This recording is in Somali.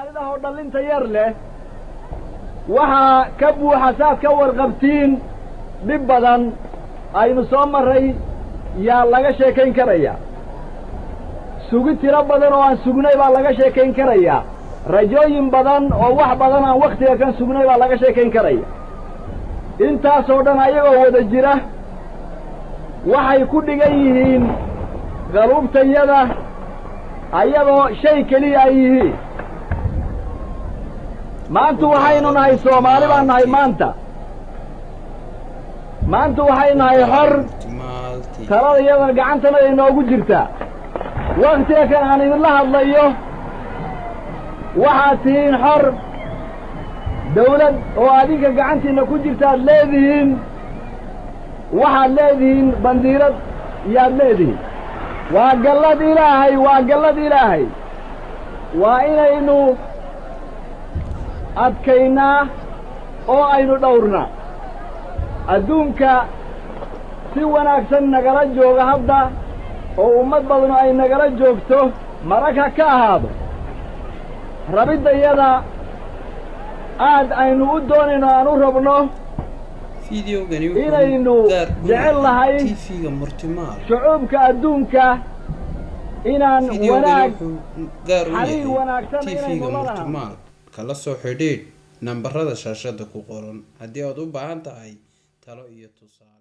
soomaalida oo dhalinta yar leh waxa ka buuxa saad ka warqabtiin dhib badan aynu soo maray yaa laga sheekayn karaya sugi tiro badan oo aan sugnay baa laga sheekayn karaya rajooyin badan oo wax badan aan waqtiga kan sugnay baa laga sheekayn karaya intaas oo dhan ayagoo wada jira waxay ku dhigan yihiin qaluubtayada ayadoo shay keliya ay yihiin maanta waxaynu nahay Soomaali baan nahay maanta waxay nahay xor talada iyada gacantana ay noogu jirtaa waqtiga kan aan idinla hadlayo waxaad tihiin xor dawlad oo adiga gacantiina ku jirta aad leedihiin waxaad leedihiin bandiirad yaad leedihiin waa gallad ilaahay waa inaynu adkaynaa oo aynu dhowrnaa adduunka si wanaagsan nagala jooga hadda oo ummad badan ay nagala joogto maraka ka ahaado rabidayada aad aynu u doonayno aan u rabno inaynu jecel lahay shucuubka adduunka inaan wanaag xariir wanaagsan inaynu lalahay kala soo xidhiidh nambarada shaashada ku qoran haddii aad u baahan tahay talo iyo tusaale